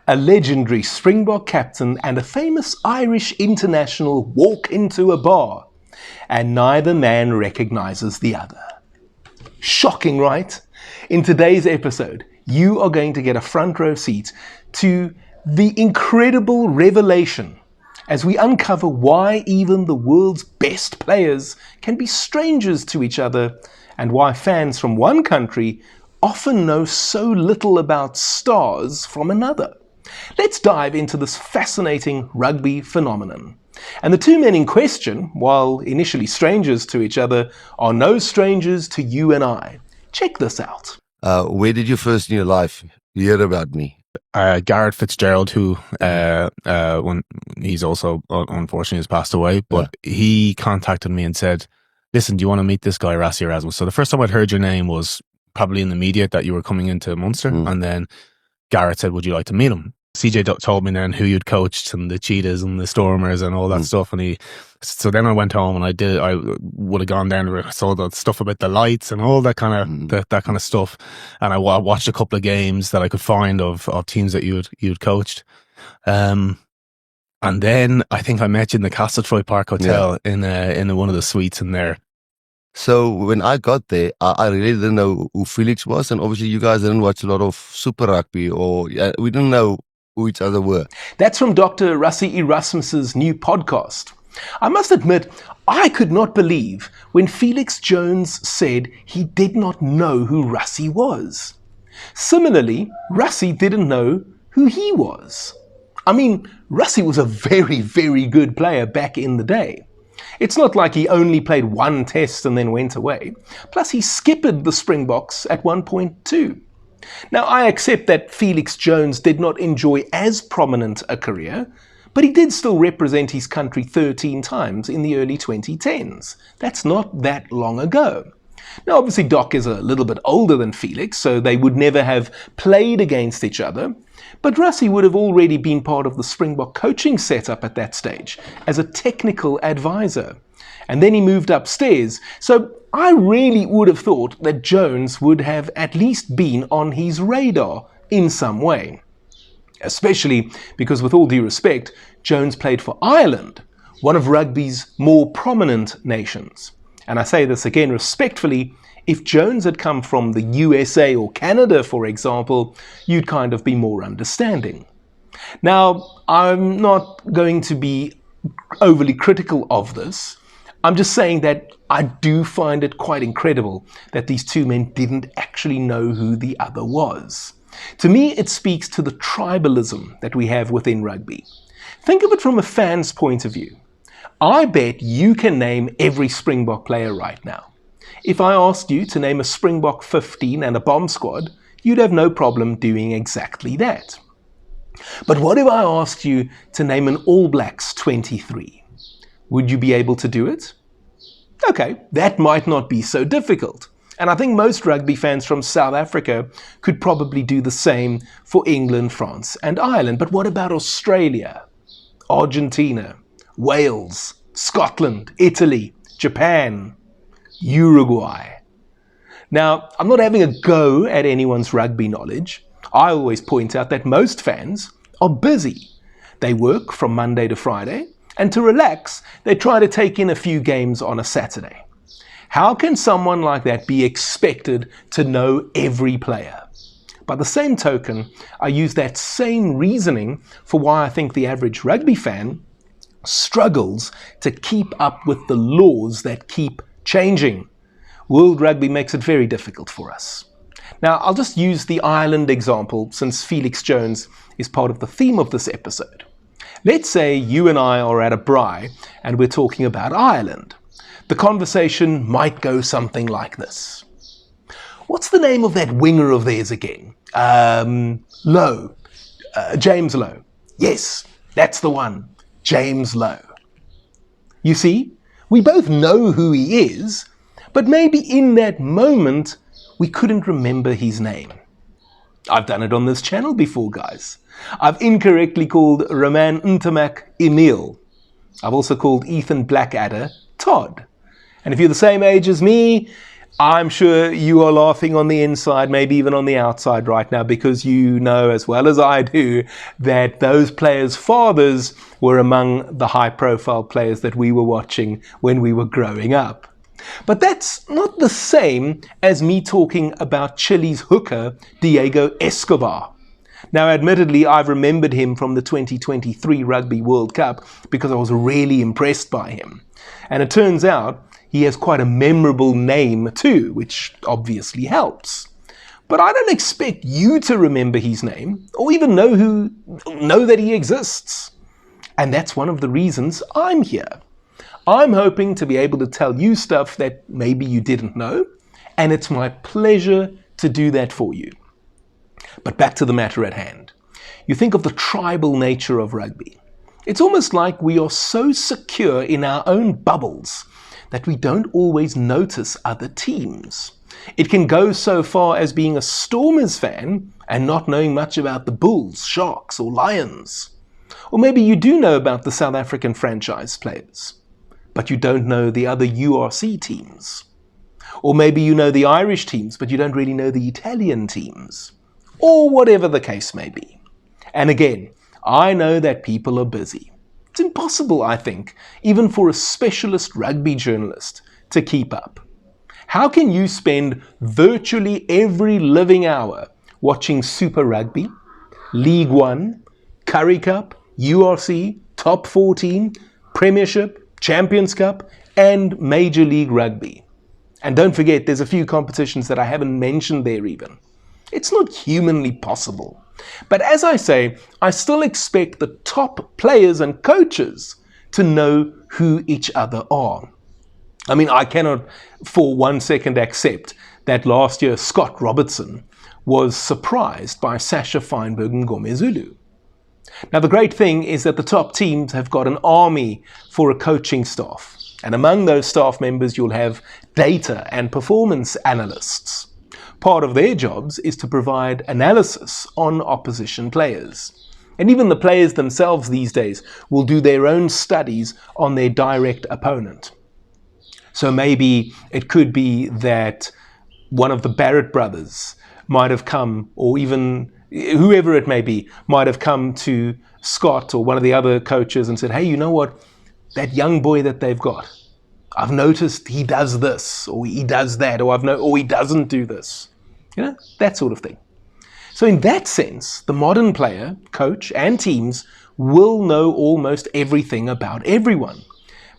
A legendary Springbok captain and a famous Irish international walk into a bar, and neither man recognizes the other. Shocking, right? In today's episode, you are going to get a front row seat to the incredible revelation as we uncover why even the world's best players can be strangers to each other, and why fans from one country often know so little about stars from another. Let's dive into this fascinating rugby phenomenon. And the two men in question, while initially strangers to each other, are no strangers to you and I. Check this out. Where did you first in your life hear about me? Gareth Fitzgerald, who when he's also unfortunately has passed away, but he contacted me and said, listen, do you want to meet this guy Rassie Erasmus? So the first time I'd heard your name was probably in the media that you were coming into Munster, and then Gareth said, would you like to meet him? CJ told me then who you'd coached and the Cheetahs and the Stormers and all that stuff, and so then I went home and I would have gone down and saw the stuff about the lights and all that kind of that kind of stuff, and I watched a couple of games that I could find of teams that you'd coached, and then I think I met you in the Castletroy Park Hotel in one of the suites in there. So when I got there, I really didn't know who Felix was, and obviously you guys didn't watch a lot of Super Rugby, or we didn't know who each other were. That's from Dr Rassie Erasmus's new podcast. I must admit, I could not believe when Felix Jones said he did not know who Rassie was. Similarly, Rassie didn't know who he was. I mean, Rassie was a very, very good player back in the day. It's not like he only played one test and then went away. Plus, he skippered the Springboks at one point too. Now, I accept that Felix Jones did not enjoy as prominent a career, but he did still represent his country 13 times in the early 2010s. That's not that long ago. Now, obviously, Doc is a little bit older than Felix, so they would never have played against each other, but Rassie would have already been part of the Springbok coaching setup at that stage as a technical advisor. And then he moved upstairs, so I really would have thought that Jones would have at least been on his radar in some way. Especially because, with all due respect, Jones played for Ireland, one of rugby's more prominent nations. And I say this again respectfully, if Jones had come from the USA or Canada, for example, you'd kind of be more understanding. Now, I'm not going to be overly critical of this. I'm just saying that I do find it quite incredible that these two men didn't actually know who the other was. To me, it speaks to the tribalism that we have within rugby. Think of it from a fan's point of view. I bet you can name every Springbok player right now. If I asked you to name a Springbok 15 and a bomb squad, you'd have no problem doing exactly that. But what if I asked you to name an All Blacks 23? Would you be able to do it? Okay, that might not be so difficult. And I think most rugby fans from South Africa could probably do the same for England, France, and Ireland. But what about Australia, Argentina, Wales, Scotland, Italy, Japan, Uruguay? Now, I'm not having a go at anyone's rugby knowledge. I always point out that most fans are busy. They work from Monday to Friday, and to relax, they try to take in a few games on a Saturday. How can someone like that be expected to know every player? By the same token, I use that same reasoning for why I think the average rugby fan struggles to keep up with the laws that keep changing. World rugby makes it very difficult for us. Now, I'll just use the Ireland example since Felix Jones is part of the theme of this episode. Let's say you and I are at a braai and we're talking about Ireland. The conversation might go something like this. What's the name of that winger of theirs again? Lowe. James Lowe. Yes, that's the one. James Lowe. You see, we both know who he is, but maybe in that moment we couldn't remember his name. I've done it on this channel before, guys. I've incorrectly called Roman Ntamak Emil. I've also called Ethan Blackadder Todd. And if you're the same age as me, I'm sure you are laughing on the inside, maybe even on the outside right now, because you know as well as I do that those players' fathers were among the high-profile players that we were watching when we were growing up. But that's not the same as me talking about Chile's hooker, Diego Escobar. Now, admittedly, I've remembered him from the 2023 Rugby World Cup because I was really impressed by him. And it turns out he has quite a memorable name too, which obviously helps. But I don't expect you to remember his name or even know that he exists. And that's one of the reasons I'm here. I'm hoping to be able to tell you stuff that maybe you didn't know, and it's my pleasure to do that for you. But back to the matter at hand. You think of the tribal nature of rugby. It's almost like we are so secure in our own bubbles that we don't always notice other teams. It can go so far as being a Stormers fan and not knowing much about the Bulls, Sharks or Lions. Or maybe you do know about the South African franchise players, but you don't know the other URC teams. Or maybe you know the Irish teams, but you don't really know the Italian teams. Or whatever the case may be. And again, I know that people are busy. It's impossible, I think, even for a specialist rugby journalist to keep up. How can you spend virtually every living hour watching Super Rugby, League One, Currie Cup, URC, Top 14, Premiership, Champions Cup, and Major League Rugby? And don't forget, there's a few competitions that I haven't mentioned there even. It's not humanly possible. But as I say, I still expect the top players and coaches to know who each other are. I mean, I cannot for 1 second accept that last year Scott Robertson was surprised by Sasha Feinberg and Ngomezulu. Now, the great thing is that the top teams have got an army for a coaching staff. And among those staff members, you'll have data and performance analysts. Part of their jobs is to provide analysis on opposition players. And even the players themselves these days will do their own studies on their direct opponent. So maybe it could be that one of the Barrett brothers might have come, or even whoever it may be, might have come to Scott or one of the other coaches and said, hey, you know what? That young boy that they've got, I've noticed he does this, or he does that, or he doesn't do this. You know, that sort of thing. So in that sense, the modern player, coach, and teams will know almost everything about everyone.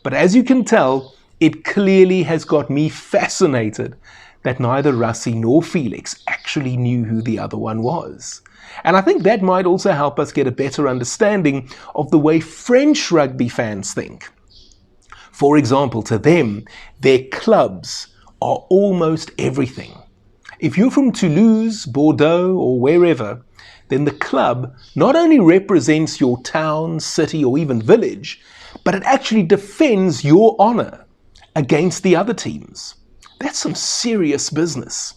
But as you can tell, it clearly has got me fascinated that neither Rassie nor Felix actually knew who the other one was. And I think that might also help us get a better understanding of the way French rugby fans think. For example, to them, their clubs are almost everything. If you're from Toulouse, Bordeaux, or wherever, then the club not only represents your town, city, or even village, but it actually defends your honor against the other teams. That's some serious business.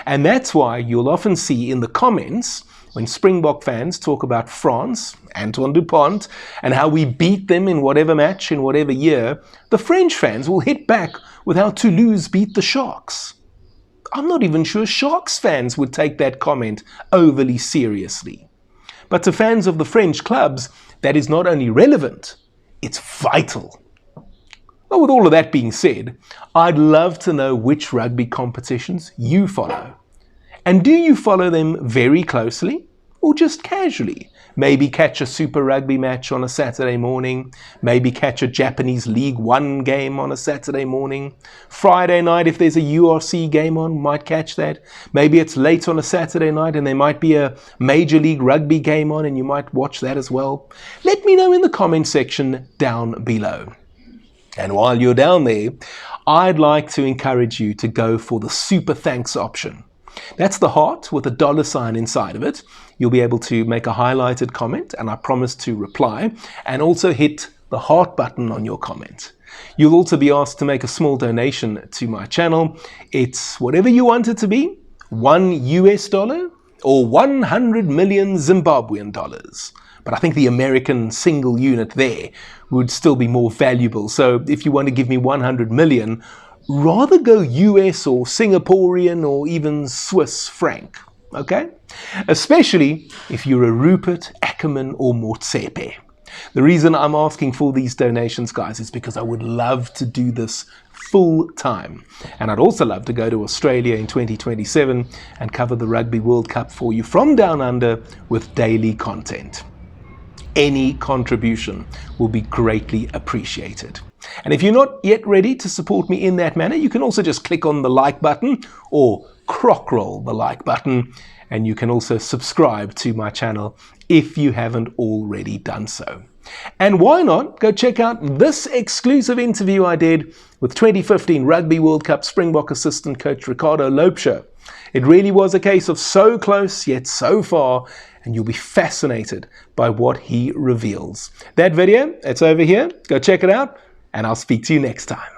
And that's why you'll often see in the comments, when Springbok fans talk about France, Antoine Dupont, and how we beat them in whatever match, in whatever year, the French fans will hit back with how Toulouse beat the Sharks. I'm not even sure Sharks fans would take that comment overly seriously. But to fans of the French clubs, that is not only relevant, it's vital. Well, with all of that being said, I'd love to know which rugby competitions you follow. And do you follow them very closely or just casually? Maybe catch a Super Rugby match on a Saturday morning. Maybe catch a Japanese League One game on a Saturday morning. Friday night, if there's a URC game on, might catch that. Maybe it's late on a Saturday night and there might be a Major League Rugby game on and you might watch that as well. Let me know in the comment section down below. And while you're down there, I'd like to encourage you to go for the Super Thanks option. That's the heart with a $ inside of it. You'll be able to make a highlighted comment, and I promise to reply, and also hit the heart button on your comment. You'll also be asked to make a small donation to my channel. It's whatever you want it to be, $1 or 100 million Zimbabwean dollars. But I think the American single unit there would still be more valuable. So if you want to give me 100 million rather go US or Singaporean or even Swiss franc, okay? Especially if you're a Rupert, Ackerman or Motsepe. The reason I'm asking for these donations, guys, is because I would love to do this full time. And I'd also love to go to Australia in 2027 and cover the Rugby World Cup for you from down under with daily content. Any contribution will be greatly appreciated. And if you're not yet ready to support me in that manner, you can also just click on the like button or croc roll the like button, and you can also subscribe to my channel if you haven't already done so. And why not go check out this exclusive interview I did with 2015 Rugby World Cup Springbok assistant coach Ricardo Loubser. It really was a case of so close yet so far, and you'll be fascinated by what he reveals. That video, it's over here. Go check it out, and I'll speak to you next time.